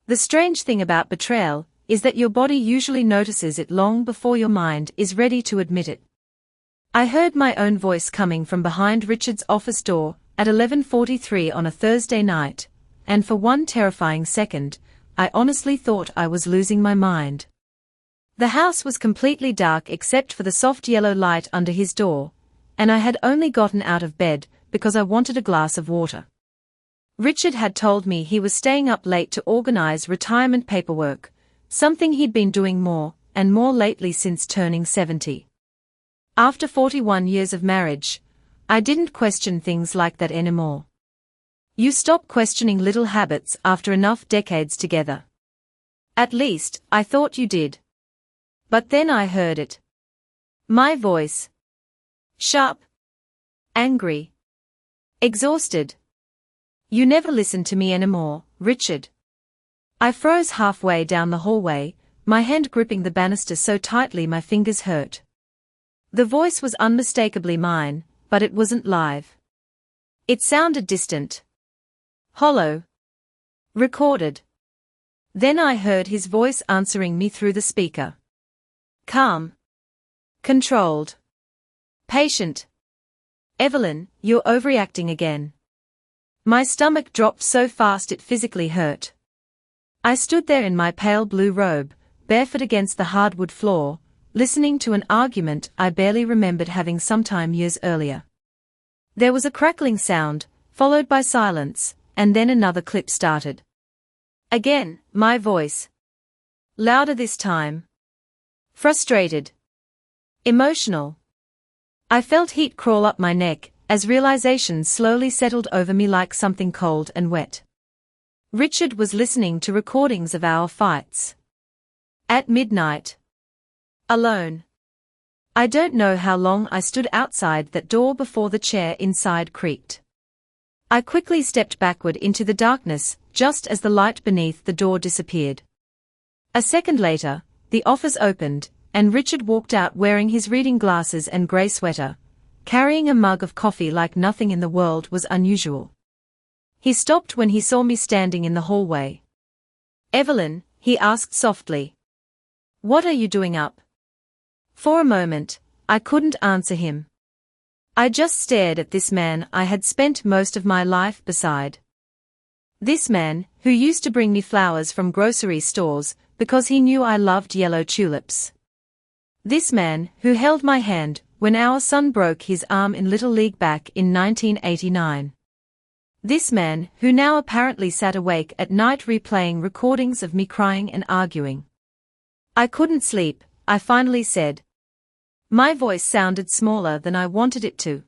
The strange thing about betrayal is that your body usually notices it long before your mind is ready to admit it. I heard my own voice coming from behind Richard's office door at 11:43 on a Thursday night, and for one terrifying second, I honestly thought I was losing my mind. The house was completely dark except for the soft yellow light under his door, and I had only gotten out of bed because I wanted a glass of water. Richard had told me he was staying up late to organize retirement paperwork, something he'd been doing more and more lately since turning 70. After 41 years of marriage, I didn't question things like that anymore. You stop questioning little habits after enough decades together. At least, I thought you did. But then I heard it. My voice. Sharp. Angry. Exhausted. You never listen to me anymore, Richard. I froze halfway down the hallway, my hand gripping the banister so tightly my fingers hurt. The voice was unmistakably mine, but it wasn't live. It sounded distant. Hollow. Recorded. Then I heard his voice answering me through the speaker. Calm. Controlled. Patient. Evelyn, you're overreacting again. My stomach dropped so fast it physically hurt. I stood there in my pale blue robe, barefoot against the hardwood floor, listening to an argument I barely remembered having sometime years earlier. There was a crackling sound, followed by silence, and then another clip started. Again, my voice. Louder this time. Frustrated. Emotional. I felt heat crawl up my neck, as realization slowly settled over me like something cold and wet. Richard was listening to recordings of our fights. At midnight. Alone. I don't know how long I stood outside that door before the chair inside creaked. I quickly stepped backward into the darkness, just as the light beneath the door disappeared. A second later, the office opened, and Richard walked out wearing his reading glasses and grey sweater, carrying a mug of coffee like nothing in the world was unusual. He stopped when he saw me standing in the hallway. Evelyn, he asked softly. What are you doing up? For a moment, I couldn't answer him. I just stared at this man I had spent most of my life beside. This man, who used to bring me flowers from grocery stores because he knew I loved yellow tulips. This man, who held my hand when our son broke his arm in Little League back in 1989. This man, who now apparently sat awake at night replaying recordings of me crying and arguing. I couldn't sleep, I finally said. My voice sounded smaller than I wanted it to.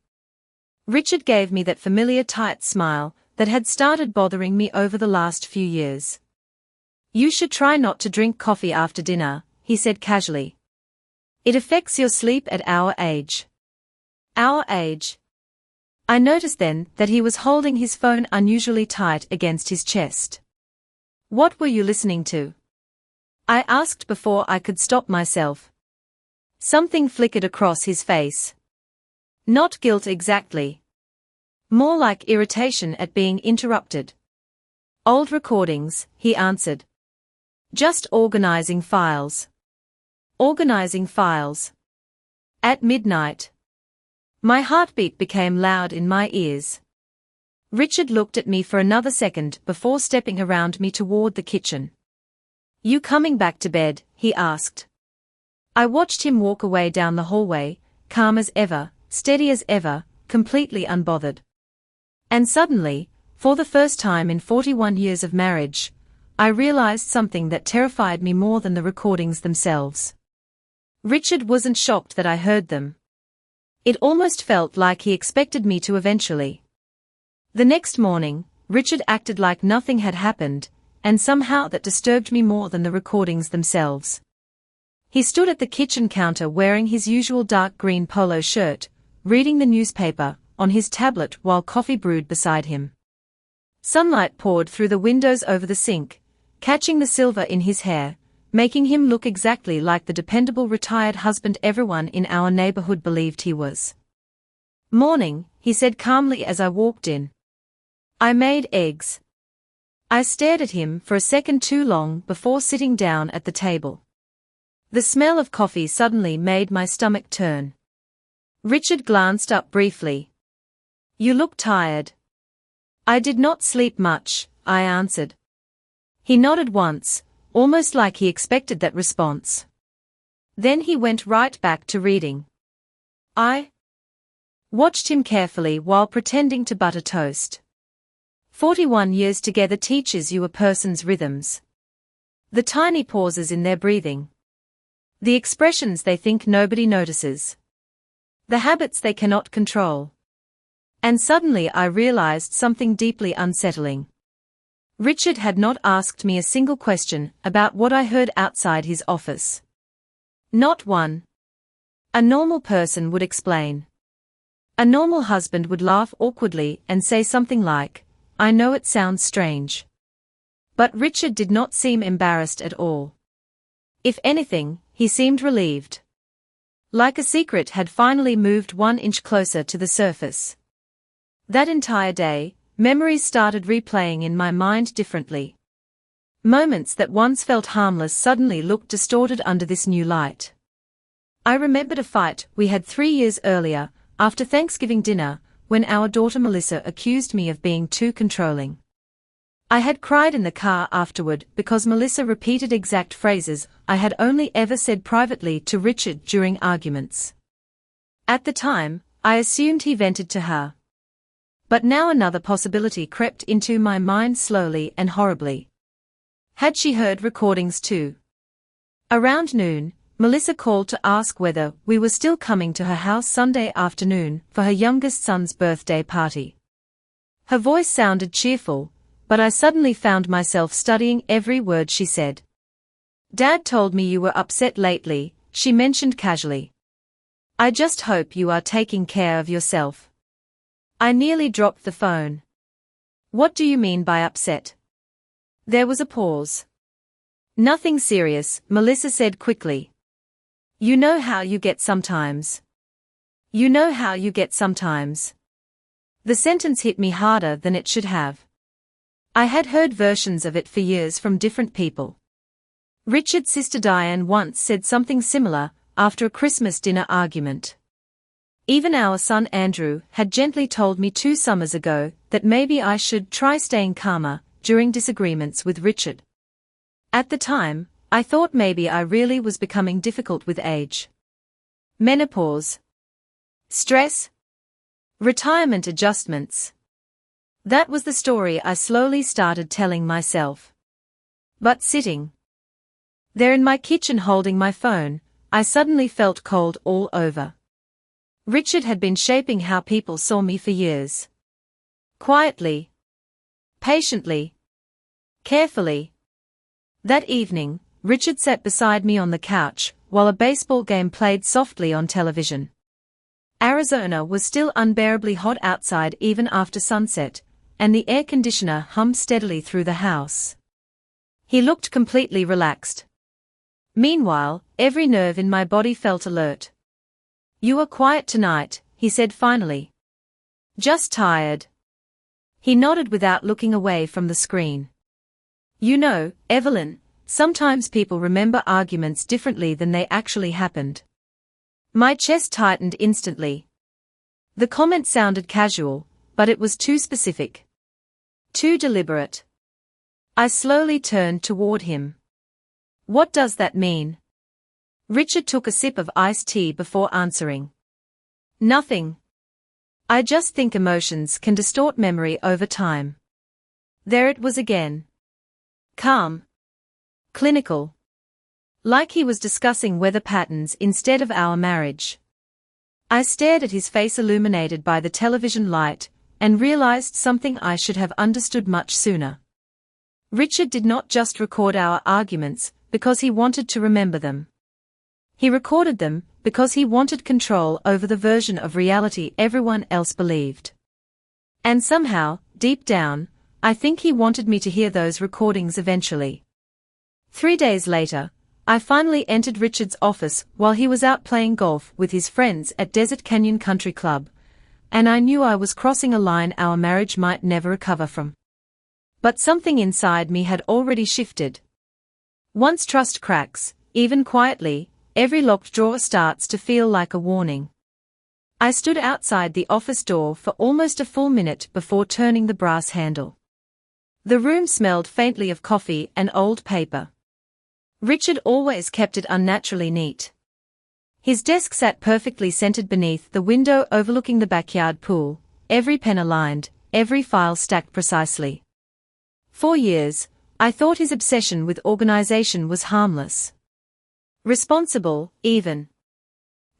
Richard gave me that familiar tight smile that had started bothering me over the last few years. You should try not to drink coffee after dinner, he said casually. It affects your sleep at our age. Our age. I noticed then that he was holding his phone unusually tight against his chest. What were you listening to? I asked before I could stop myself. Something flickered across his face. Not guilt exactly. More like irritation at being interrupted. Old recordings, he answered. Just organizing files. Organizing files. At midnight. My heartbeat became loud in my ears. Richard looked at me for another second before stepping around me toward the kitchen. You coming back to bed? He asked. I watched him walk away down the hallway, calm as ever, steady as ever, completely unbothered. And suddenly, for the first time in 41 years of marriage, I realized something that terrified me more than the recordings themselves. Richard wasn't shocked that I heard them. It almost felt like he expected me to eventually. The next morning, Richard acted like nothing had happened, and somehow that disturbed me more than the recordings themselves. He stood at the kitchen counter wearing his usual dark green polo shirt, reading the newspaper on his tablet while coffee brewed beside him. Sunlight poured through the windows over the sink, catching the silver in his hair, making him look exactly like the dependable retired husband everyone in our neighborhood believed he was. Morning, he said calmly as I walked in. I made eggs. I stared at him for a second too long before sitting down at the table. The smell of coffee suddenly made my stomach turn. Richard glanced up briefly. "You look tired." "I did not sleep much," I answered. He nodded once, almost like he expected that response. Then he went right back to reading. I watched him carefully while pretending to butter toast. 41 years together teaches you a person's rhythms. The tiny pauses in their breathing. The expressions they think nobody notices. The habits they cannot control. And suddenly I realized something deeply unsettling. Richard had not asked me a single question about what I heard outside his office. Not one. A normal person would explain. A normal husband would laugh awkwardly and say something like, "I know it sounds strange." But Richard did not seem embarrassed at all. If anything, he seemed relieved. Like a secret had finally moved 1 inch closer to the surface. That entire day, memories started replaying in my mind differently. Moments that once felt harmless suddenly looked distorted under this new light. I remembered a fight we had 3 years earlier, after Thanksgiving dinner, when our daughter Melissa accused me of being too controlling. I had cried in the car afterward because Melissa repeated exact phrases I had only ever said privately to Richard during arguments. At the time, I assumed he vented to her. But now another possibility crept into my mind slowly and horribly. Had she heard recordings too? Around noon, Melissa called to ask whether we were still coming to her house Sunday afternoon for her youngest son's birthday party. Her voice sounded cheerful, but I suddenly found myself studying every word she said. "Dad told me you were upset lately," she mentioned casually. "I just hope you are taking care of yourself." I nearly dropped the phone. "What do you mean by upset?" There was a pause. "Nothing serious," Melissa said quickly. "You know how you get sometimes. You know how you get sometimes." The sentence hit me harder than it should have. I had heard versions of it for years from different people. Richard's sister Diane once said something similar, after a Christmas dinner argument. Even our son Andrew had gently told me 2 summers ago that maybe I should try staying calmer during disagreements with Richard. At the time, I thought maybe I really was becoming difficult with age. Menopause. Stress. Retirement adjustments. That was the story I slowly started telling myself. But sitting there in my kitchen holding my phone, I suddenly felt cold all over. Richard had been shaping how people saw me for years. Quietly. Patiently. Carefully. That evening, Richard sat beside me on the couch, while a baseball game played softly on television. Arizona was still unbearably hot outside even after sunset, and the air conditioner hummed steadily through the house. He looked completely relaxed. Meanwhile, every nerve in my body felt alert. "You are quiet tonight," he said finally. "Just tired." He nodded without looking away from the screen. "You know, Evelyn, sometimes people remember arguments differently than they actually happened." My chest tightened instantly. The comment sounded casual, but it was too specific. Too deliberate. I slowly turned toward him. "What does that mean?" Richard took a sip of iced tea before answering. "Nothing. I just think emotions can distort memory over time." There it was again. Calm. Clinical. Like he was discussing weather patterns instead of our marriage. I stared at his face illuminated by the television light, and realized something I should have understood much sooner. Richard did not just record our arguments because he wanted to remember them. He recorded them because he wanted control over the version of reality everyone else believed. And somehow, deep down, I think he wanted me to hear those recordings eventually. 3 days later, I finally entered Richard's office while he was out playing golf with his friends at Desert Canyon Country Club, and I knew I was crossing a line our marriage might never recover from. But something inside me had already shifted. Once trust cracks, even quietly, every locked drawer starts to feel like a warning. I stood outside the office door for almost a full minute before turning the brass handle. The room smelled faintly of coffee and old paper. Richard always kept it unnaturally neat. His desk sat perfectly centered beneath the window overlooking the backyard pool, every pen aligned, every file stacked precisely. For years, I thought his obsession with organization was harmless. Responsible, even.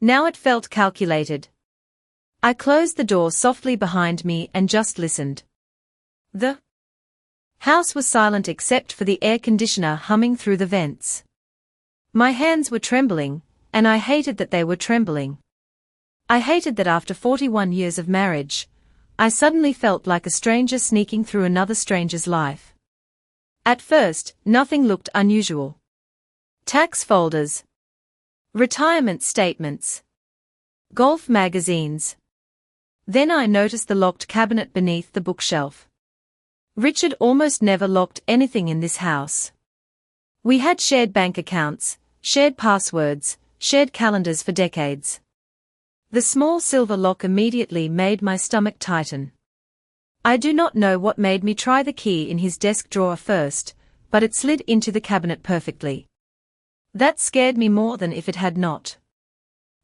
Now it felt calculated. I closed the door softly behind me and just listened. The house was silent except for the air conditioner humming through the vents. My hands were trembling, and I hated that they were trembling. I hated that after 41 years of marriage, I suddenly felt like a stranger sneaking through another stranger's life. At first, nothing looked unusual. Tax folders, retirement statements, golf magazines. Then I noticed the locked cabinet beneath the bookshelf. Richard almost never locked anything in this house. We had shared bank accounts, shared passwords, shared calendars for decades. The small silver lock immediately made my stomach tighten. I do not know what made me try the key in his desk drawer first, but it slid into the cabinet perfectly. That scared me more than if it had not.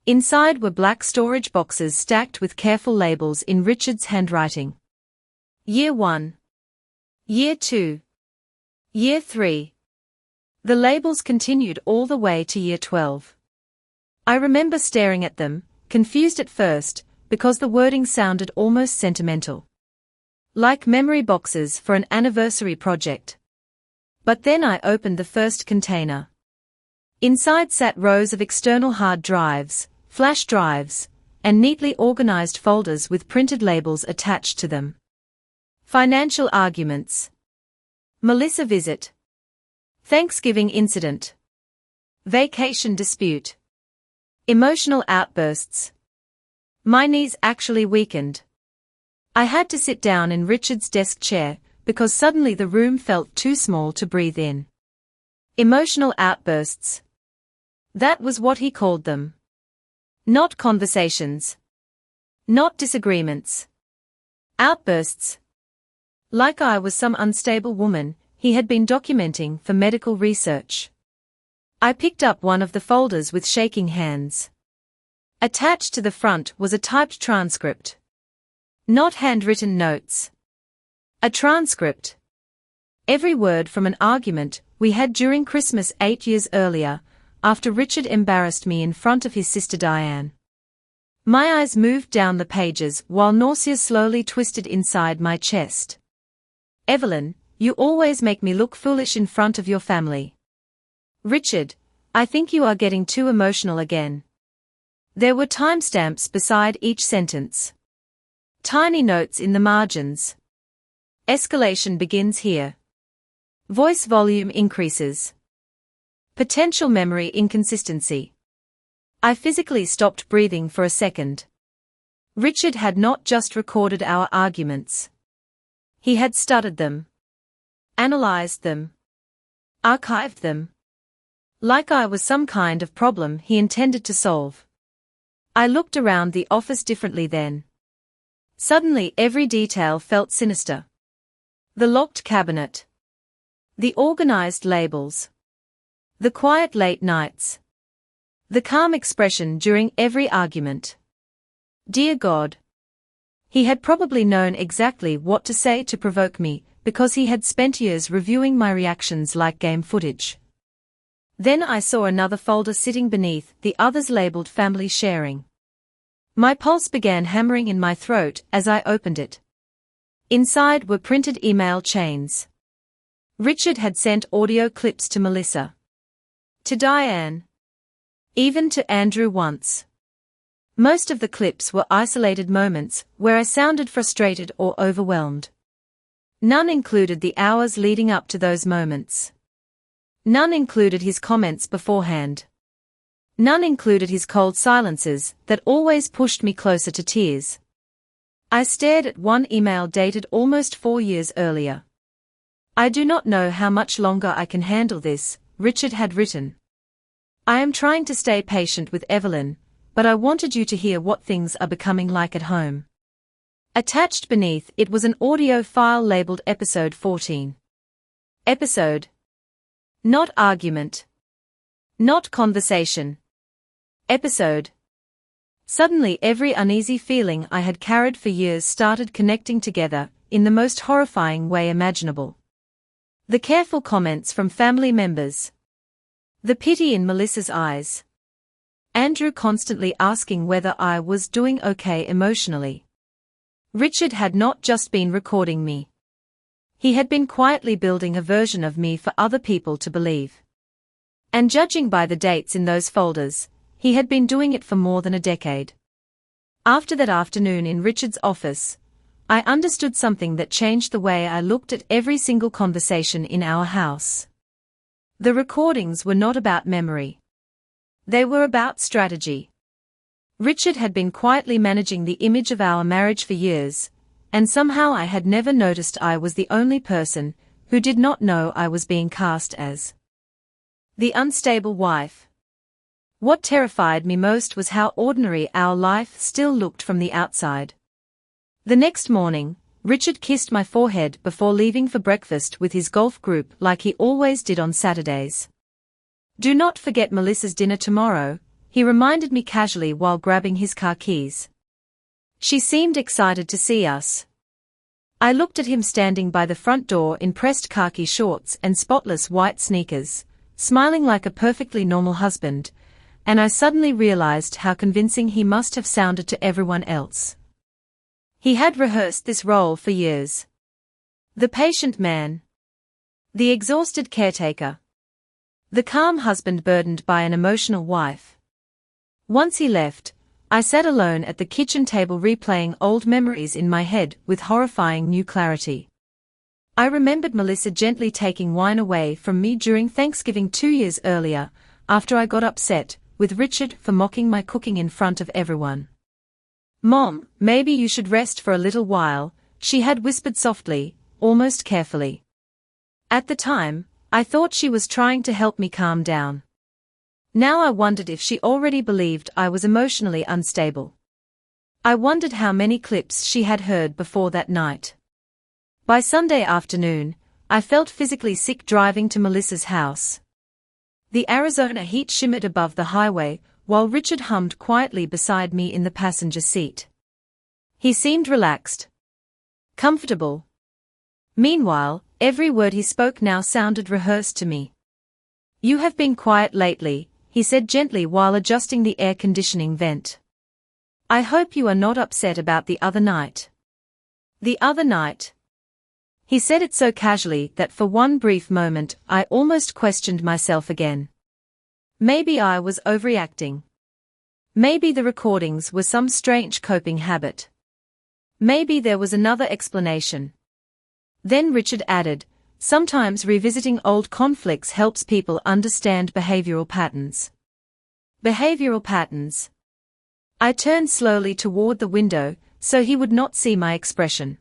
Inside were black storage boxes stacked with careful labels in Richard's handwriting. Year 1. Year 2. Year 3. The labels continued all the way to year 12. I remember staring at them, confused at first, because the wording sounded almost sentimental. Like memory boxes for an anniversary project. But then I opened the first container. Inside sat rows of external hard drives, flash drives, and neatly organized folders with printed labels attached to them. Financial arguments. Melissa visit. Thanksgiving incident. Vacation dispute. Emotional outbursts. My knees actually weakened. I had to sit down in Richard's desk chair, because suddenly the room felt too small to breathe in. Emotional outbursts. That was what he called them. Not conversations. Not disagreements. Outbursts. Like I was some unstable woman he had been documenting for medical research. I picked up one of the folders with shaking hands. Attached to the front was a typed transcript. Not handwritten notes. A transcript. Every word from an argument we had during Christmas 8 years earlier, after Richard embarrassed me in front of his sister Diane. My eyes moved down the pages while nausea slowly twisted inside my chest. Evelyn, you always make me look foolish in front of your family. Richard, I think you are getting too emotional again. There were timestamps beside each sentence. Tiny notes in the margins. Escalation begins here. Voice volume increases. Potential memory inconsistency. I physically stopped breathing for a second. Richard had not just recorded our arguments. He had studied them. Analyzed them. Archived them. Like I was some kind of problem he intended to solve. I looked around the office differently then. Suddenly every detail felt sinister. The locked cabinet. The organized labels. The quiet late nights. The calm expression during every argument. Dear God. He had probably known exactly what to say to provoke me, because he had spent years reviewing my reactions like game footage. Then I saw another folder sitting beneath the others labeled family sharing. My pulse began hammering in my throat as I opened it. Inside were printed email chains. Richard had sent audio clips to Melissa. To Diane. Even to Andrew once. Most of the clips were isolated moments where I sounded frustrated or overwhelmed. None included the hours leading up to those moments. None included his comments beforehand. None included his cold silences that always pushed me closer to tears. I stared at one email dated almost 4 years earlier. I do not know how much longer I can handle this, Richard had written. I am trying to stay patient with Evelyn, but I wanted you to hear what things are becoming like at home. Attached beneath it was an audio file labeled Episode 14. Episode. Not argument. Not conversation. Episode. Suddenly every uneasy feeling I had carried for years started connecting together, in the most horrifying way imaginable. The careful comments from family members. The pity in Melissa's eyes. Andrew constantly asking whether I was doing okay emotionally. Richard had not just been recording me. He had been quietly building a version of me for other people to believe. And judging by the dates in those folders, he had been doing it for more than a decade. After that afternoon in Richard's office, I understood something that changed the way I looked at every single conversation in our house. The recordings were not about memory. They were about strategy. Richard had been quietly managing the image of our marriage for years, and somehow I had never noticed I was the only person who did not know I was being cast as the unstable wife. What terrified me most was how ordinary our life still looked from the outside. The next morning, Richard kissed my forehead before leaving for breakfast with his golf group like he always did on Saturdays. Do not forget Melissa's dinner tomorrow, he reminded me casually while grabbing his car keys. She seemed excited to see us. I looked at him standing by the front door in pressed khaki shorts and spotless white sneakers, smiling like a perfectly normal husband, and I suddenly realized how convincing he must have sounded to everyone else. He had rehearsed this role for years. The patient man. The exhausted caretaker. The calm husband burdened by an emotional wife. Once he left, I sat alone at the kitchen table replaying old memories in my head with horrifying new clarity. I remembered Melissa gently taking wine away from me during Thanksgiving 2 years earlier, after I got upset with Richard for mocking my cooking in front of everyone. Mom, maybe you should rest for a little while, she had whispered softly, almost carefully. At the time, I thought she was trying to help me calm down. Now I wondered if she already believed I was emotionally unstable. I wondered how many clips she had heard before that night. By Sunday afternoon, I felt physically sick driving to Melissa's house. The Arizona heat shimmered above the highway, while Richard hummed quietly beside me in the passenger seat. He seemed relaxed. Comfortable. Meanwhile, every word he spoke now sounded rehearsed to me. You have been quiet lately, he said gently while adjusting the air conditioning vent. I hope you are not upset about the other night. The other night? He said it so casually that for one brief moment I almost questioned myself again. Maybe I was overreacting. Maybe the recordings were some strange coping habit. Maybe there was another explanation. Then Richard added, sometimes revisiting old conflicts helps people understand behavioral patterns. Behavioral patterns. I turned slowly toward the window, so he would not see my expression.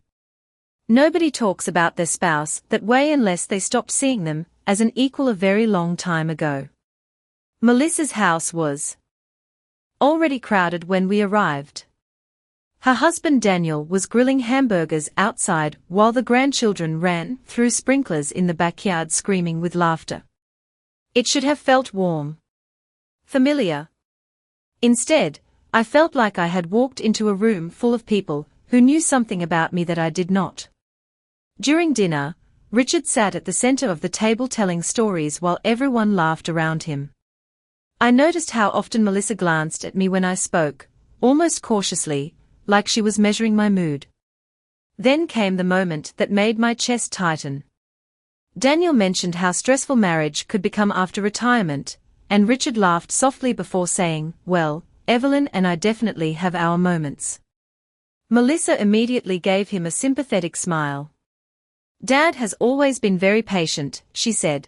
Nobody talks about their spouse that way unless they stop seeing them as an equal a very long time ago. Melissa's house was already crowded when we arrived. Her husband Daniel was grilling hamburgers outside while the grandchildren ran through sprinklers in the backyard screaming with laughter. It should have felt warm. Familiar. Instead, I felt like I had walked into a room full of people who knew something about me that I did not. During dinner, Richard sat at the center of the table telling stories while everyone laughed around him. I noticed how often Melissa glanced at me when I spoke, almost cautiously, like she was measuring my mood. Then came the moment that made my chest tighten. Daniel mentioned how stressful marriage could become after retirement, and Richard laughed softly before saying, well, Evelyn and I definitely have our moments. Melissa immediately gave him a sympathetic smile. Dad has always been very patient, she said.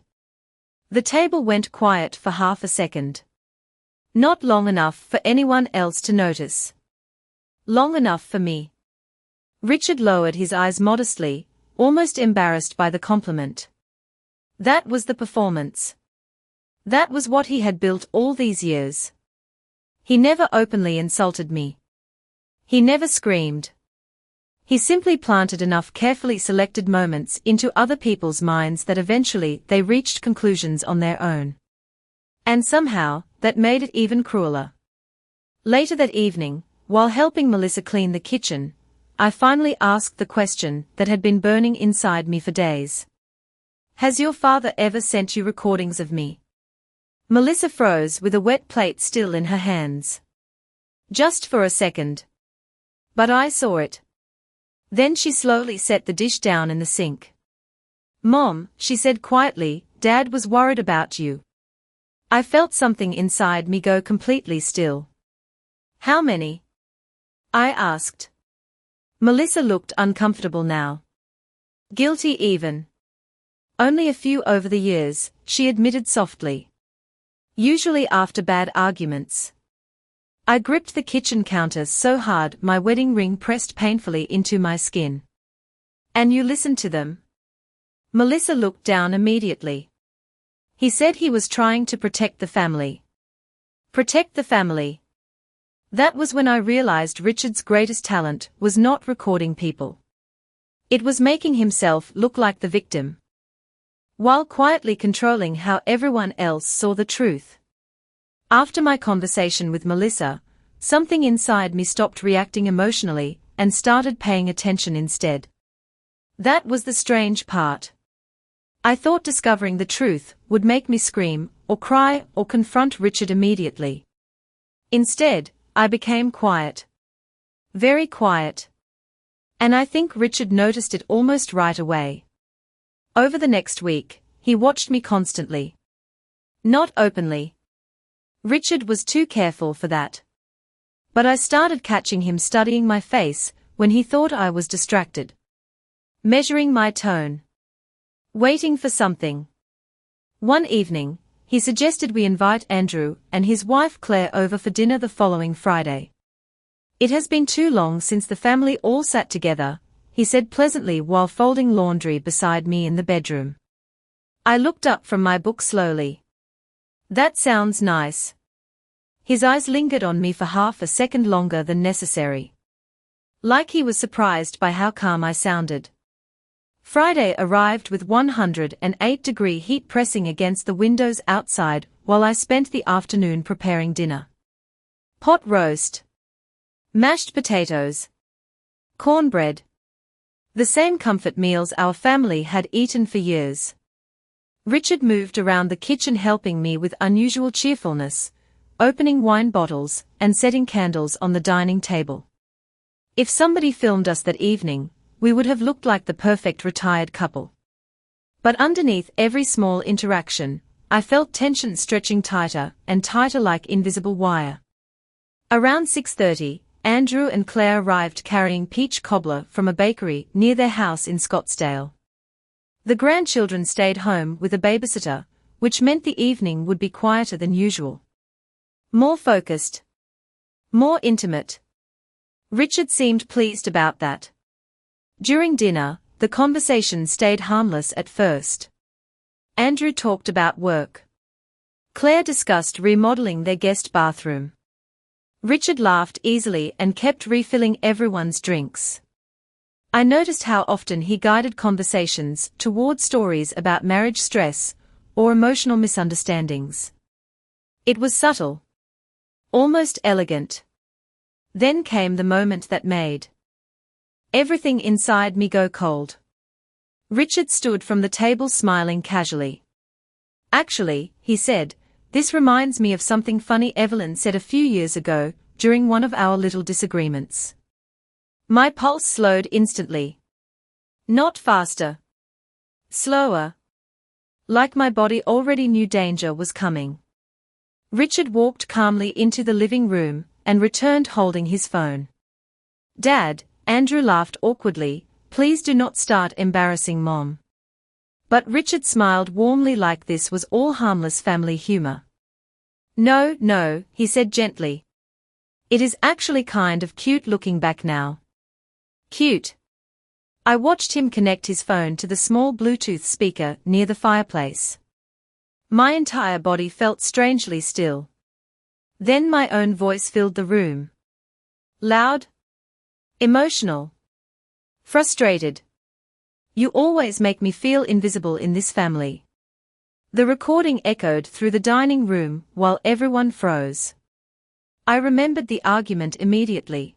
The table went quiet for half a second. Not long enough for anyone else to notice. Long enough for me. Richard lowered his eyes modestly, almost embarrassed by the compliment. That was the performance. That was what he had built all these years. He never openly insulted me. He never screamed. He simply planted enough carefully selected moments into other people's minds that eventually they reached conclusions on their own. And somehow, that made it even crueler. Later that evening, while helping Melissa clean the kitchen, I finally asked the question that had been burning inside me for days. Has your father ever sent you recordings of me? Melissa froze with a wet plate still in her hands. Just for a second. But I saw it. Then she slowly set the dish down in the sink. Mom, she said quietly, Dad was worried about you. I felt something inside me go completely still. How many? I asked. Melissa looked uncomfortable now. Guilty even. Only a few over the years, she admitted softly. Usually after bad arguments. I gripped the kitchen counter so hard my wedding ring pressed painfully into my skin. And you listened to them? Melissa looked down immediately. He said he was trying to protect the family. Protect the family. That was when I realized Richard's greatest talent was not recording people. It was making himself look like the victim, while quietly controlling how everyone else saw the truth. After my conversation with Melissa, something inside me stopped reacting emotionally and started paying attention instead. That was the strange part. I thought discovering the truth would make me scream, or cry, or confront Richard immediately. Instead, I became quiet. Very quiet. And I think Richard noticed it almost right away. Over the next week, he watched me constantly. Not openly. Richard was too careful for that. But I started catching him studying my face when he thought I was distracted. Measuring my tone. Waiting for something. One evening, he suggested we invite Andrew and his wife Claire over for dinner the following Friday. It has been too long since the family all sat together, he said pleasantly while folding laundry beside me in the bedroom. I looked up from my book slowly. That sounds nice. His eyes lingered on me for half a second longer than necessary. Like he was surprised by how calm I sounded. Friday arrived with 108-degree heat pressing against the windows outside while I spent the afternoon preparing dinner. Pot roast. Mashed potatoes. Cornbread. The same comfort meals our family had eaten for years. Richard moved around the kitchen helping me with unusual cheerfulness, opening wine bottles and setting candles on the dining table. If somebody filmed us that evening, we would have looked like the perfect retired couple. But underneath every small interaction, I felt tension stretching tighter and tighter like invisible wire. Around 6:30, Andrew and Claire arrived carrying peach cobbler from a bakery near their house in Scottsdale. The grandchildren stayed home with a babysitter, which meant the evening would be quieter than usual. More focused. More intimate. Richard seemed pleased about that. During dinner, the conversation stayed harmless at first. Andrew talked about work. Claire discussed remodeling their guest bathroom. Richard laughed easily and kept refilling everyone's drinks. I noticed how often he guided conversations toward stories about marriage stress or emotional misunderstandings. It was subtle. Almost elegant. Then came the moment that made everything inside me go cold. Richard stood from the table smiling casually. Actually, he said, this reminds me of something funny Evelyn said a few years ago, during one of our little disagreements. My pulse slowed instantly. Not faster. Slower. Like my body already knew danger was coming. Richard walked calmly into the living room and returned holding his phone. Dad, Andrew laughed awkwardly, please do not start embarrassing Mom. But Richard smiled warmly like this was all harmless family humor. No, he said gently. It is actually kind of cute looking back now. Cute. I watched him connect his phone to the small Bluetooth speaker near the fireplace. My entire body felt strangely still. Then my own voice filled the room. Loud. Emotional. Frustrated. You always make me feel invisible in this family. The recording echoed through the dining room while everyone froze. I remembered the argument immediately.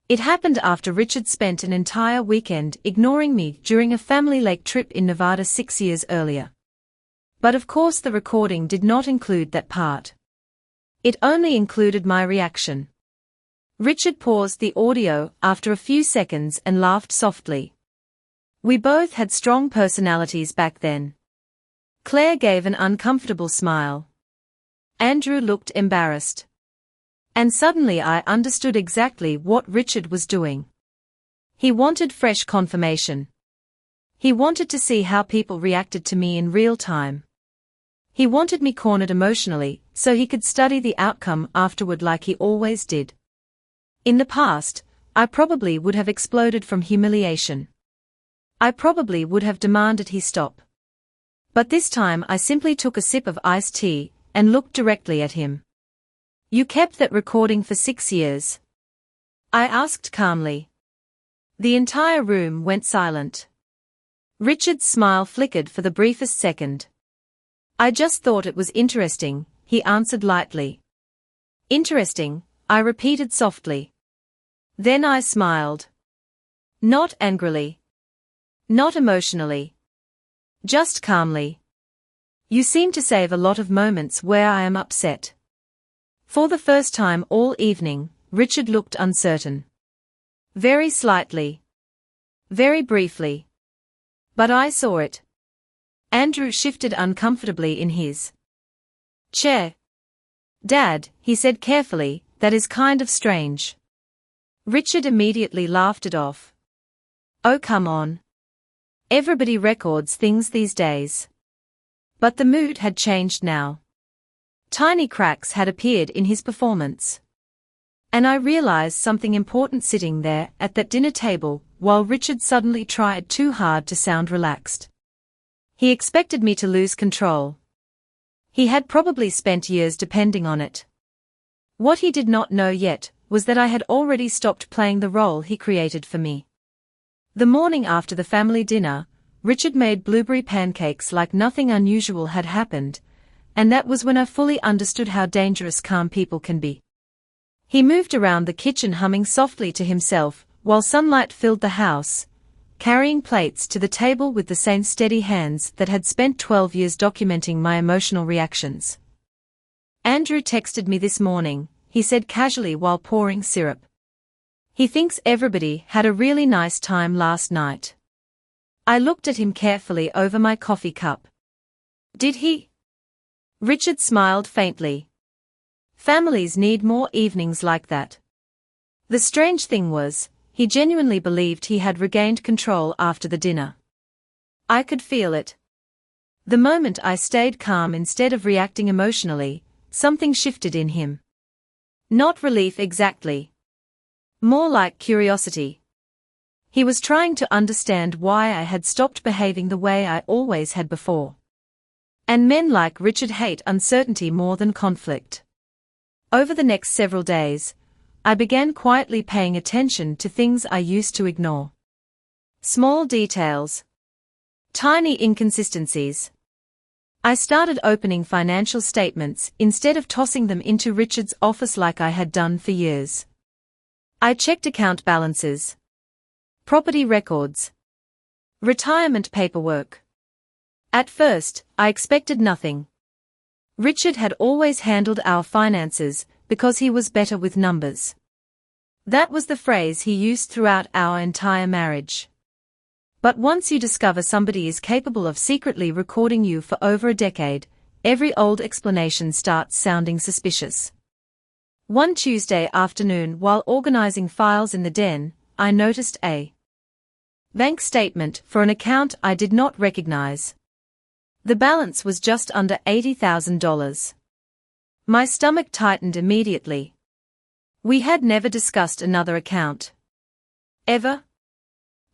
It happened after Richard spent an entire weekend ignoring me during a family lake trip in Nevada 6 years earlier. But of course the recording did not include that part. It only included my reaction. Richard paused the audio after a few seconds and laughed softly. We both had strong personalities back then. Claire gave an uncomfortable smile. Andrew looked embarrassed. And suddenly I understood exactly what Richard was doing. He wanted fresh confirmation. He wanted to see how people reacted to me in real time. He wanted me cornered emotionally, so he could study the outcome afterward like he always did. In the past, I probably would have exploded from humiliation. I probably would have demanded he stop. But this time I simply took a sip of iced tea and looked directly at him. You kept that recording for 6 years? I asked calmly. The entire room went silent. Richard's smile flickered for the briefest second. I just thought it was interesting, he answered lightly. Interesting, I repeated softly. Then I smiled. Not angrily. Not emotionally. Just calmly. You seem to save a lot of moments where I am upset. For the first time all evening, Richard looked uncertain. Very slightly. Very briefly. But I saw it. Andrew shifted uncomfortably in his chair. Dad, he said carefully, that is kind of strange. Richard immediately laughed it off. Oh, come on. Everybody records things these days. But the mood had changed now. Tiny cracks had appeared in his performance. And I realized something important sitting there at that dinner table while Richard suddenly tried too hard to sound relaxed. He expected me to lose control. He had probably spent years depending on it. What he did not know yet was that I had already stopped playing the role he created for me. The morning after the family dinner, Richard made blueberry pancakes like nothing unusual had happened, and that was when I fully understood how dangerous calm people can be. He moved around the kitchen humming softly to himself while sunlight filled the house, carrying plates to the table with the same steady hands that had spent 12 years documenting my emotional reactions. Andrew texted me this morning, he said casually while pouring syrup. He thinks everybody had a really nice time last night. I looked at him carefully over my coffee cup. Did he? Richard smiled faintly. Families need more evenings like that. The strange thing was, he genuinely believed he had regained control after the dinner. I could feel it. The moment I stayed calm instead of reacting emotionally, something shifted in him. Not relief exactly. More like curiosity. He was trying to understand why I had stopped behaving the way I always had before. And men like Richard hate uncertainty more than conflict. Over the next several days, I began quietly paying attention to things I used to ignore. Small details. Tiny inconsistencies. I started opening financial statements instead of tossing them into Richard's office like I had done for years. I checked account balances. Property records. Retirement paperwork. At first, I expected nothing. Richard had always handled our finances because he was better with numbers. That was the phrase he used throughout our entire marriage. But once you discover somebody is capable of secretly recording you for over a decade, every old explanation starts sounding suspicious. One Tuesday afternoon while organizing files in the den, I noticed a bank statement for an account I did not recognize. The balance was just under $80,000. My stomach tightened immediately. We had never discussed another account. Ever?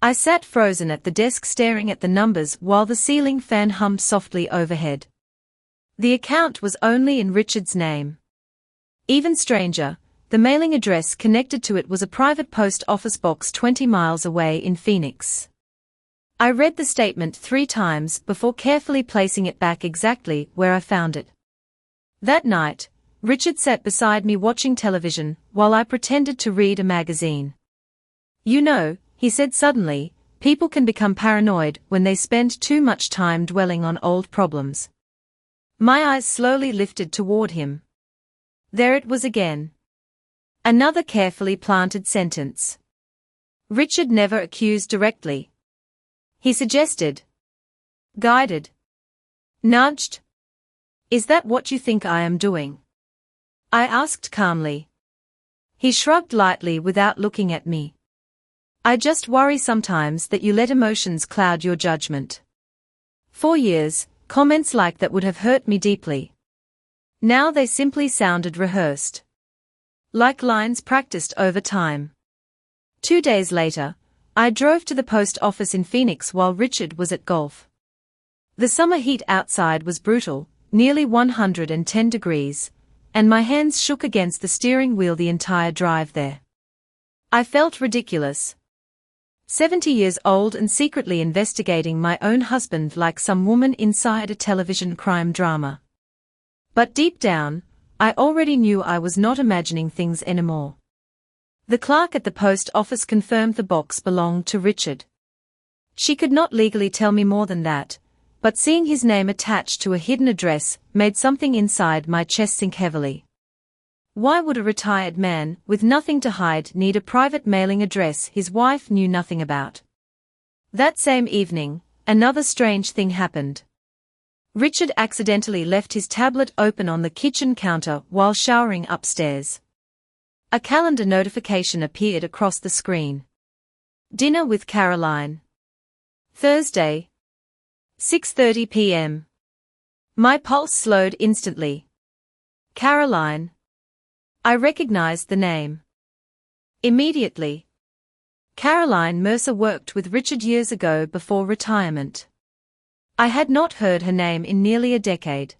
I sat frozen at the desk staring at the numbers while the ceiling fan hummed softly overhead. The account was only in Richard's name. Even stranger, the mailing address connected to it was a private post office box 20 miles away in Phoenix. I read the statement 3 times before carefully placing it back exactly where I found it. That night, Richard sat beside me watching television while I pretended to read a magazine. "You know," he said suddenly, "people can become paranoid when they spend too much time dwelling on old problems." My eyes slowly lifted toward him. There it was again. Another carefully planted sentence. Richard never accused directly. He suggested. Guided. Nudged. "Is that what you think I am doing?" I asked calmly. He shrugged lightly without looking at me. "I just worry sometimes that you let emotions cloud your judgment." For years, comments like that would have hurt me deeply. Now they simply sounded rehearsed. Like lines practiced over time. 2 days later, I drove to the post office in Phoenix while Richard was at golf. The summer heat outside was brutal, nearly 110 degrees, and my hands shook against the steering wheel the entire drive there. I felt ridiculous. 70 years old and secretly investigating my own husband like some woman inside a television crime drama. But deep down, I already knew I was not imagining things anymore. The clerk at the post office confirmed the box belonged to Richard. She could not legally tell me more than that, but seeing his name attached to a hidden address made something inside my chest sink heavily. Why would a retired man with nothing to hide need a private mailing address his wife knew nothing about? That same evening, another strange thing happened. Richard accidentally left his tablet open on the kitchen counter while showering upstairs. A calendar notification appeared across the screen. Dinner with Caroline. Thursday. 6:30 p.m. My pulse slowed instantly. Caroline. I recognized the name. Immediately. Caroline Mercer worked with Richard years ago before retirement. I had not heard her name in nearly a decade.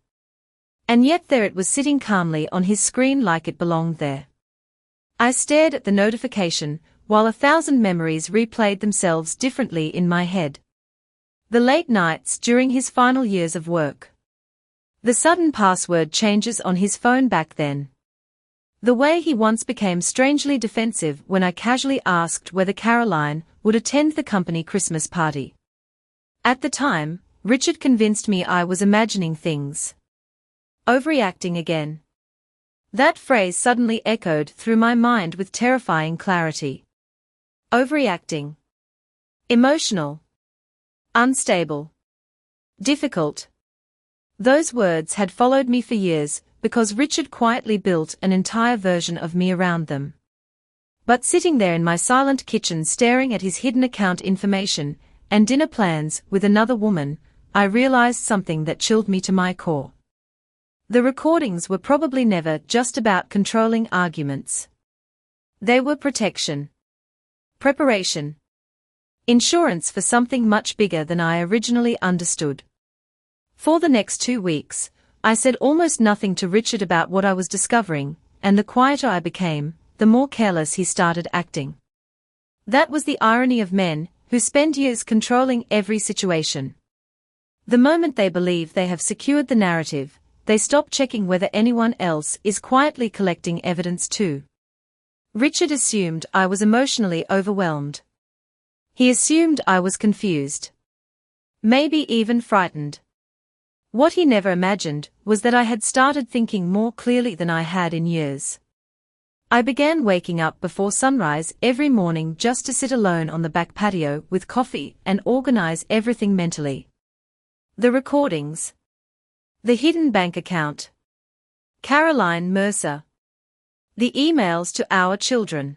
And yet there it was sitting calmly on his screen like it belonged there. I stared at the notification, while 1,000 memories replayed themselves differently in my head. The late nights during his final years of work. The sudden password changes on his phone back then. The way he once became strangely defensive when I casually asked whether Caroline would attend the company Christmas party. At the time, Richard convinced me I was imagining things. Overreacting again. That phrase suddenly echoed through my mind with terrifying clarity. Overreacting. Emotional. Unstable. Difficult. Those words had followed me for years, because Richard quietly built an entire version of me around them. But sitting there in my silent kitchen staring at his hidden account information and dinner plans with another woman, I realized something that chilled me to my core. The recordings were probably never just about controlling arguments. They were protection. Preparation. Insurance for something much bigger than I originally understood. For the next 2 weeks, I said almost nothing to Richard about what I was discovering, and the quieter I became, the more careless he started acting. That was the irony of men, who spend years controlling every situation. The moment they believe they have secured the narrative, they stop checking whether anyone else is quietly collecting evidence too. Richard assumed I was emotionally overwhelmed. He assumed I was confused. Maybe even frightened. What he never imagined was that I had started thinking more clearly than I had in years. I began waking up before sunrise every morning just to sit alone on the back patio with coffee and organize everything mentally. The recordings. The hidden bank account. Caroline Mercer. The emails to our children.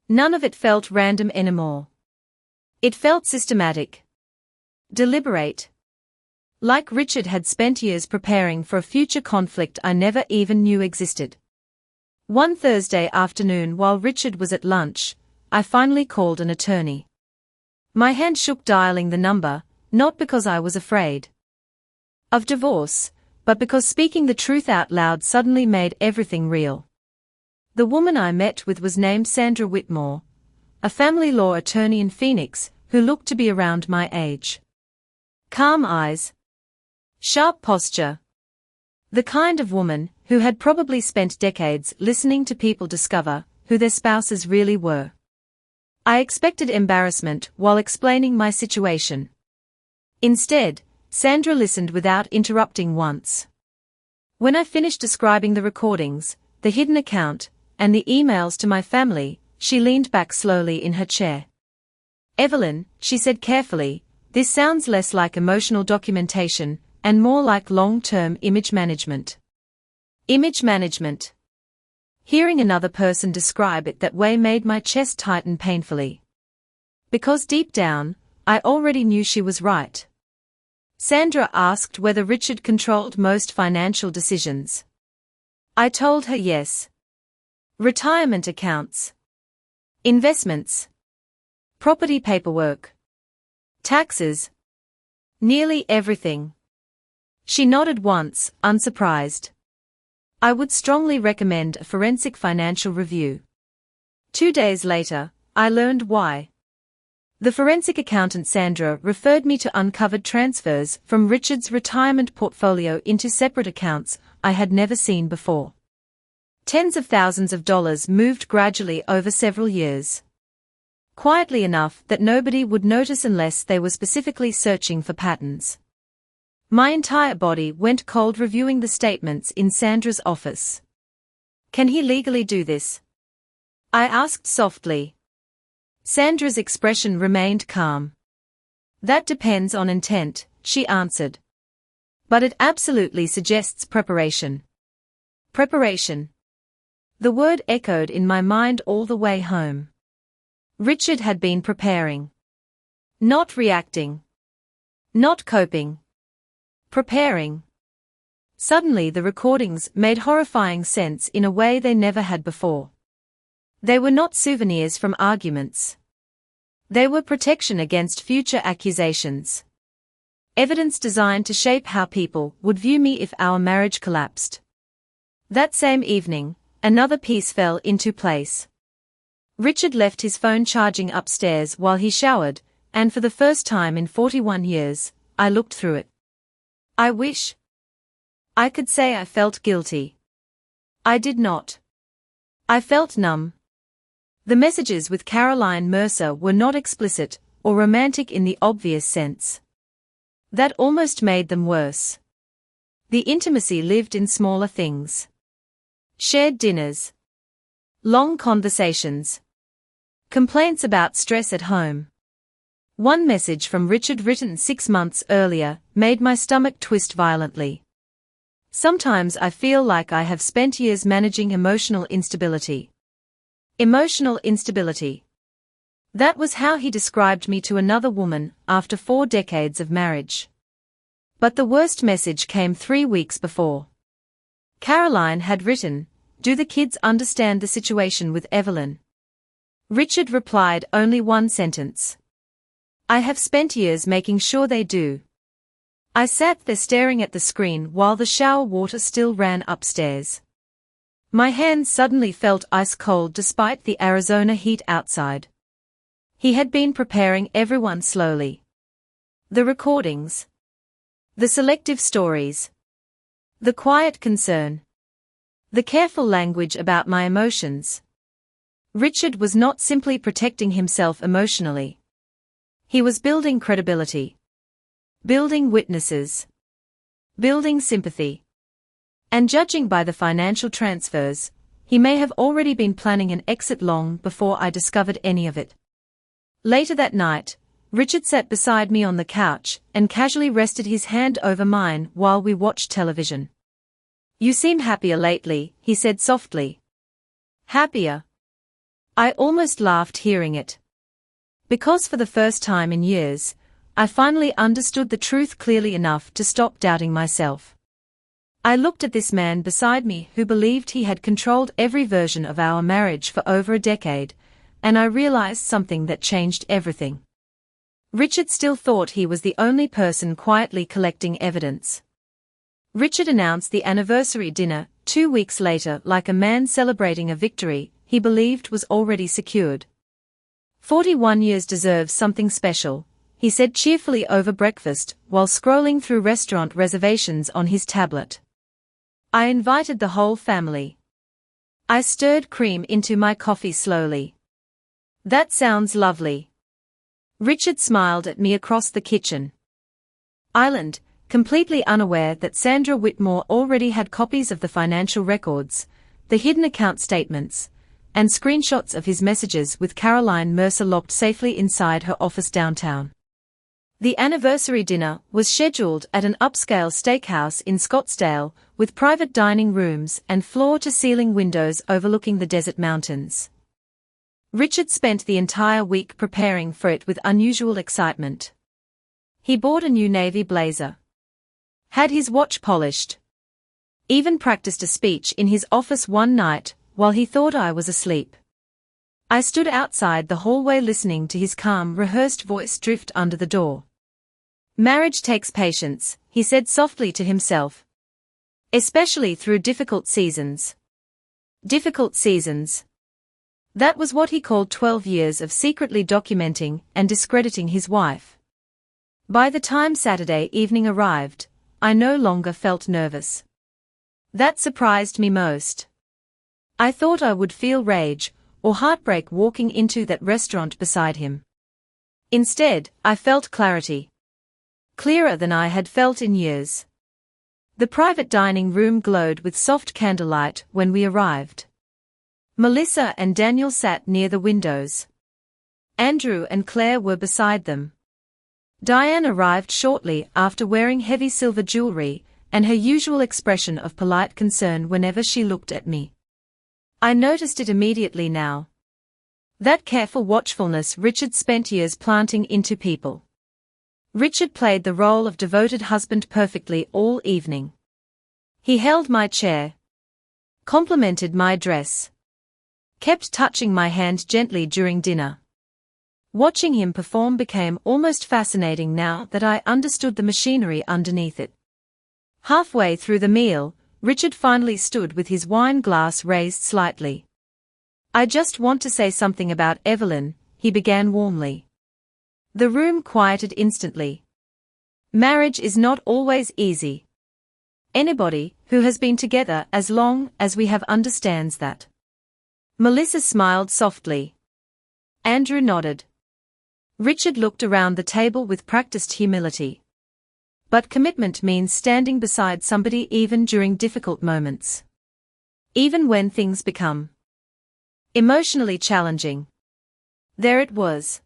None of it felt random anymore. It felt systematic. Deliberate. Like Richard had spent years preparing for a future conflict I never even knew existed. One Thursday afternoon while Richard was at lunch, I finally called an attorney. My hand shook dialing the number, not because I was afraid of divorce, but because speaking the truth out loud suddenly made everything real. The woman I met with was named Sandra Whitmore, a family law attorney in Phoenix who looked to be around my age. Calm eyes. Sharp posture. The kind of woman who had probably spent decades listening to people discover who their spouses really were. I expected embarrassment while explaining my situation. Instead, Sandra listened without interrupting once. When I finished describing the recordings, the hidden account, and the emails to my family, she leaned back slowly in her chair. "Evelyn," she said carefully, "this sounds less like emotional documentation, and more like long-term image management." Image management. Hearing another person describe it that way made my chest tighten painfully. Because deep down, I already knew she was right. Sandra asked whether Richard controlled most financial decisions. I told her yes. Retirement accounts. Investments. Property paperwork. Taxes. Nearly everything. She nodded once, unsurprised. I would strongly recommend a forensic financial review. 2 days later, I learned why. The forensic accountant Sandra referred me to uncovered transfers from Richard's retirement portfolio into separate accounts I had never seen before. Tens of thousands of dollars moved gradually over several years. Quietly enough that nobody would notice unless they were specifically searching for patterns. My entire body went cold reviewing the statements in Sandra's office. "Can he legally do this?" I asked softly. Sandra's expression remained calm. "That depends on intent," she answered. "But it absolutely suggests preparation." Preparation. The word echoed in my mind all the way home. Richard had been preparing. Not reacting. Not coping. Preparing. Suddenly the recordings made horrifying sense in a way they never had before. They were not souvenirs from arguments. They were protection against future accusations. Evidence designed to shape how people would view me if our marriage collapsed. That same evening, another piece fell into place. Richard left his phone charging upstairs while he showered, and for the first time in 41 years, I looked through it. I wish I could say I felt guilty. I did not. I felt numb. The messages with Caroline Mercer were not explicit or romantic in the obvious sense. That almost made them worse. The intimacy lived in smaller things. Shared dinners. Long conversations. Complaints about stress at home. One message from Richard written 6 months earlier made my stomach twist violently. "Sometimes I feel like I have spent years managing emotional instability." Emotional instability. That was how he described me to another woman after 4 decades of marriage. But the worst message came 3 weeks before. Caroline had written, "Do the kids understand the situation with Evelyn?" Richard replied only one sentence. "I have spent years making sure they do." I sat there staring at the screen while the shower water still ran upstairs. My hands suddenly felt ice cold despite the Arizona heat outside. He had been preparing everyone slowly. The recordings. The selective stories. The quiet concern. The careful language about my emotions. Richard was not simply protecting himself emotionally. He was building credibility. Building witnesses. Building sympathy. And judging by the financial transfers, he may have already been planning an exit long before I discovered any of it. Later that night, Richard sat beside me on the couch and casually rested his hand over mine while we watched television. "You seem happier lately," he said softly. Happier? I almost laughed hearing it. Because for the first time in years, I finally understood the truth clearly enough to stop doubting myself. I looked at this man beside me who believed he had controlled every version of our marriage for over a decade, and I realized something that changed everything. Richard still thought he was the only person quietly collecting evidence. Richard announced the anniversary dinner 2 weeks later like a man celebrating a victory he believed was already secured. 41 years deserves something special, he said cheerfully over breakfast while scrolling through restaurant reservations on his tablet. I invited the whole family. I stirred cream into my coffee slowly. That sounds lovely. Richard smiled at me across the kitchen island, completely unaware that Sandra Whitmore already had copies of the financial records, the hidden account statements, and screenshots of his messages with Caroline Mercer locked safely inside her office downtown. The anniversary dinner was scheduled at an upscale steakhouse in Scottsdale, with private dining rooms and floor-to-ceiling windows overlooking the desert mountains. Richard spent the entire week preparing for it with unusual excitement. He bought a new navy blazer, had his watch polished, even practiced a speech in his office one night while he thought I was asleep. I stood outside the hallway listening to his calm, rehearsed voice drift under the door. Marriage takes patience, he said softly to himself. Especially through difficult seasons. Difficult seasons. That was what he called 12 years of secretly documenting and discrediting his wife. By the time Saturday evening arrived, I no longer felt nervous. That surprised me most. I thought I would feel rage or heartbreak walking into that restaurant beside him. Instead, I felt clarity. Clearer than I had felt in years. The private dining room glowed with soft candlelight when we arrived. Melissa and Daniel sat near the windows. Andrew and Claire were beside them. Diane arrived shortly after wearing heavy silver jewelry and her usual expression of polite concern whenever she looked at me. I noticed it immediately now. That careful watchfulness Richard spent years planting into people. Richard played the role of devoted husband perfectly all evening. He held my chair, complimented my dress, kept touching my hand gently during dinner. Watching him perform became almost fascinating now that I understood the machinery underneath it. Halfway through the meal, Richard finally stood with his wine glass raised slightly. I just want to say something about Evelyn, he began warmly. The room quieted instantly. Marriage is not always easy. Anybody who has been together as long as we have understands that. Melissa smiled softly. Andrew nodded. Richard looked around the table with practiced humility. But commitment means standing beside somebody even during difficult moments. Even when things become emotionally challenging. There it was.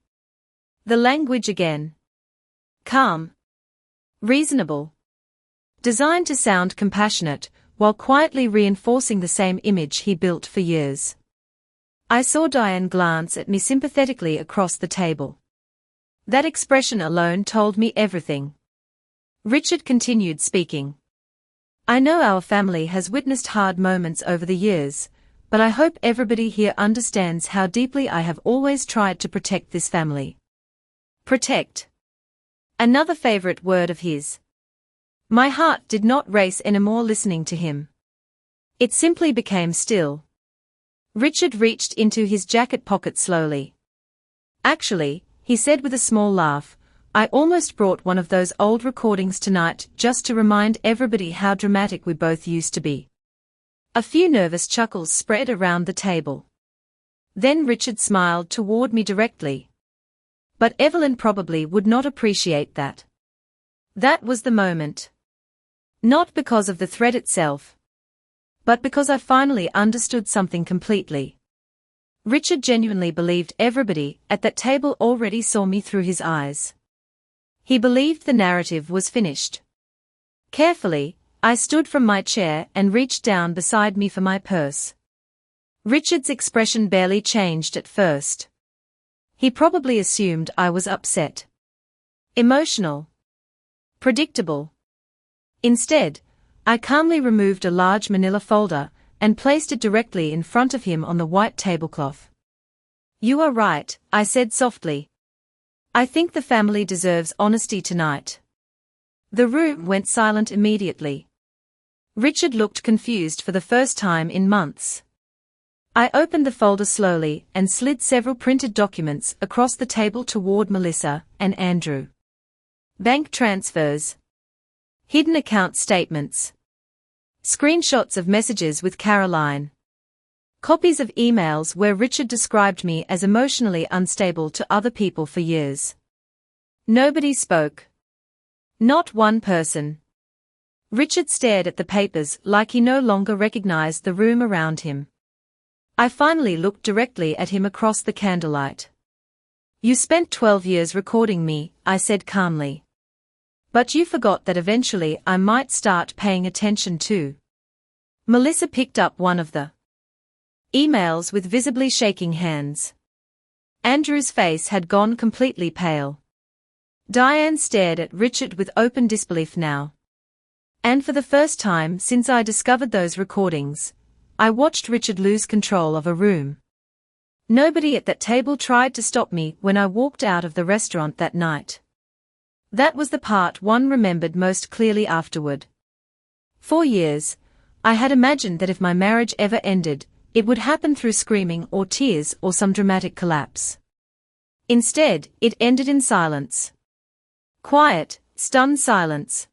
The language again. Calm. Reasonable. Designed to sound compassionate, while quietly reinforcing the same image he built for years. I saw Diane glance at me sympathetically across the table. That expression alone told me everything. Richard continued speaking. I know our family has witnessed hard moments over the years, but I hope everybody here understands how deeply I have always tried to protect this family. Protect. Another favorite word of his. My heart did not race anymore listening to him. It simply became still. Richard reached into his jacket pocket slowly. Actually, he said with a small laugh, I almost brought one of those old recordings tonight just to remind everybody how dramatic we both used to be. A few nervous chuckles spread around the table. Then Richard smiled toward me directly. But Evelyn probably would not appreciate that. That was the moment. Not because of the threat itself, but because I finally understood something completely. Richard genuinely believed everybody at that table already saw me through his eyes. He believed the narrative was finished. Carefully, I stood from my chair and reached down beside me for my purse. Richard's expression barely changed at first. He probably assumed I was upset. Emotional. Predictable. Instead, I calmly removed a large manila folder and placed it directly in front of him on the white tablecloth. You are right, I said softly. I think the family deserves honesty tonight." The room went silent immediately. Richard looked confused for the first time in months. I opened the folder slowly and slid several printed documents across the table toward Melissa and Andrew. Bank transfers. Hidden account statements. Screenshots of messages with Caroline. Copies of emails where Richard described me as emotionally unstable to other people for years. Nobody spoke. Not one person. Richard stared at the papers like he no longer recognized the room around him. I finally looked directly at him across the candlelight. "You spent 12 years recording me," I said calmly. "But you forgot that eventually I might start paying attention too." Melissa picked up one of the emails with visibly shaking hands. Andrew's face had gone completely pale. Diane stared at Richard with open disbelief now. And for the first time since I discovered those recordings, I watched Richard lose control of a room. Nobody at that table tried to stop me when I walked out of the restaurant that night. That was the part one remembered most clearly afterward. For years, I had imagined that if my marriage ever ended, it would happen through screaming or tears or some dramatic collapse. Instead, it ended in silence. Quiet, stunned silence.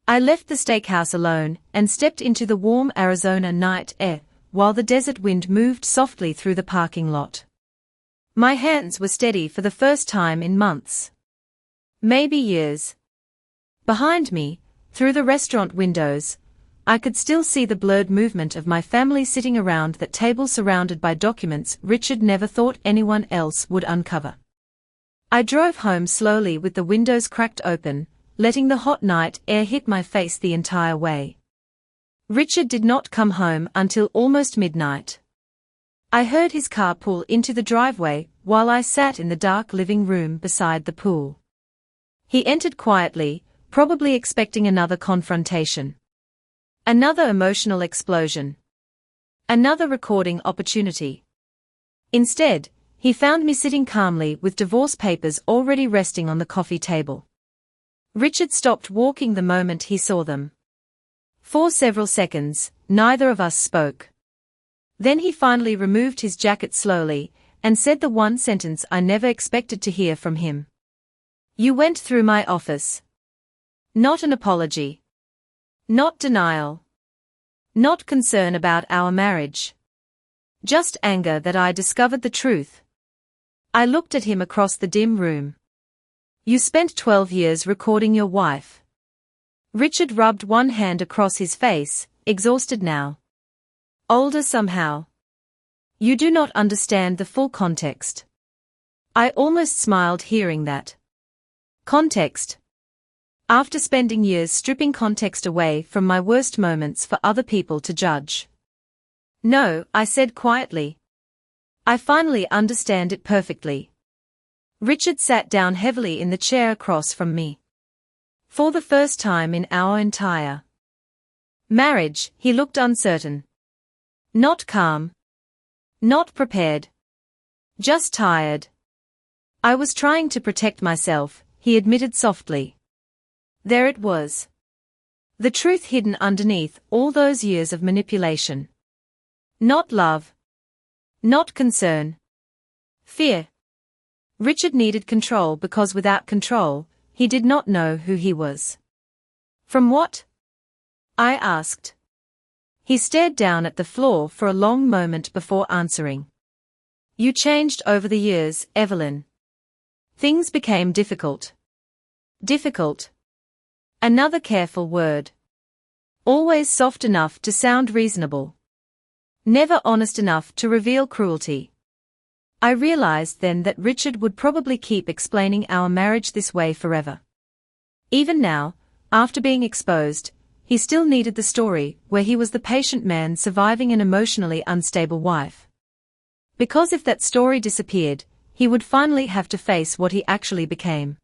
I left the steakhouse alone and stepped into the warm Arizona night air, while the desert wind moved softly through the parking lot. My hands were steady for the first time in months. Maybe years. Behind me, through the restaurant windows, I could still see the blurred movement of my family sitting around that table surrounded by documents Richard never thought anyone else would uncover. I drove home slowly with the windows cracked open, letting the hot night air hit my face the entire way. Richard did not come home until almost midnight. I heard his car pull into the driveway while I sat in the dark living room beside the pool. He entered quietly, probably expecting another confrontation. Another emotional explosion. Another recording opportunity. Instead, he found me sitting calmly with divorce papers already resting on the coffee table. Richard stopped walking the moment he saw them. For several seconds, neither of us spoke. Then he finally removed his jacket slowly, and said the one sentence I never expected to hear from him. "You went through my office." Not an apology. Not denial. Not concern about our marriage. Just anger that I discovered the truth. I looked at him across the dim room. "You spent 12 years recording your wife." Richard rubbed one hand across his face, exhausted now. "Older somehow. You do not understand the full context." I almost smiled hearing that. Context. After spending years stripping context away from my worst moments for other people to judge. "No," I said quietly. "I finally understand it perfectly." Richard sat down heavily in the chair across from me. For the first time in our entire marriage, he looked uncertain. Not calm. Not prepared. Just tired. "I was trying to protect myself," he admitted softly. There it was. The truth hidden underneath all those years of manipulation. Not love. Not concern. Fear. Richard needed control because without control, he did not know who he was. "From what?" I asked. He stared down at the floor for a long moment before answering. "You changed over the years, Evelyn. Things became difficult." Difficult. Another careful word. Always soft enough to sound reasonable. Never honest enough to reveal cruelty. I realized then that Richard would probably keep explaining our marriage this way forever. Even now, after being exposed, he still needed the story where he was the patient man surviving an emotionally unstable wife. Because if that story disappeared, he would finally have to face what he actually became.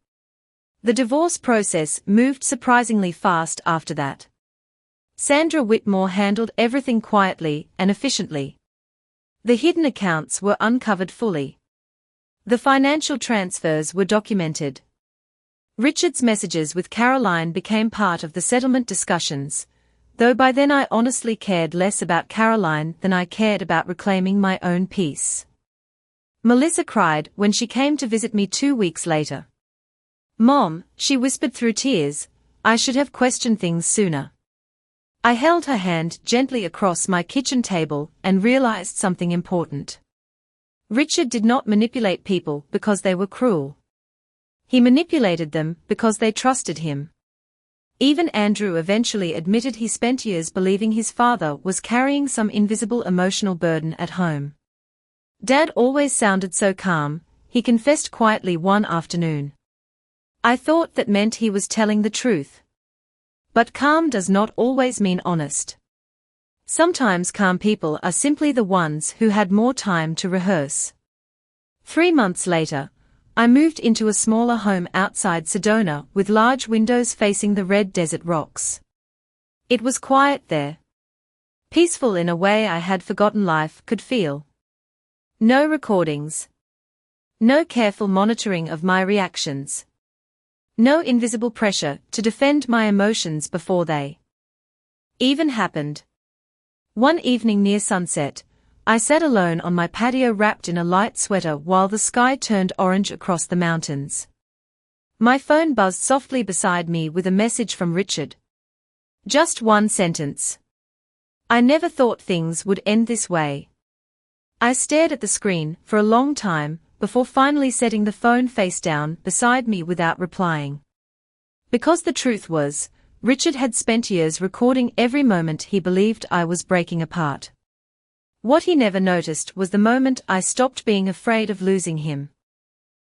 The divorce process moved surprisingly fast after that. Sandra Whitmore handled everything quietly and efficiently. The hidden accounts were uncovered fully. The financial transfers were documented. Richard's messages with Caroline became part of the settlement discussions, though by then I honestly cared less about Caroline than I cared about reclaiming my own peace. Melissa cried when she came to visit me 2 weeks later. "Mom," she whispered through tears, "I should have questioned things sooner." I held her hand gently across my kitchen table and realized something important. Richard did not manipulate people because they were cruel. He manipulated them because they trusted him. Even Andrew eventually admitted he spent years believing his father was carrying some invisible emotional burden at home. "Dad always sounded so calm," he confessed quietly one afternoon. "I thought that meant he was telling the truth. But calm does not always mean honest. Sometimes calm people are simply the ones who had more time to rehearse." 3 months later, I moved into a smaller home outside Sedona with large windows facing the red desert rocks. It was quiet there. Peaceful in a way I had forgotten life could feel. No recordings. No careful monitoring of my reactions. No invisible pressure to defend my emotions before they even happened. One evening near sunset, I sat alone on my patio wrapped in a light sweater while the sky turned orange across the mountains. My phone buzzed softly beside me with a message from Richard. Just one sentence. "I never thought things would end this way." I stared at the screen for a long time, before finally setting the phone face down beside me without replying. Because the truth was, Richard had spent years recording every moment he believed I was breaking apart. What he never noticed was the moment I stopped being afraid of losing him.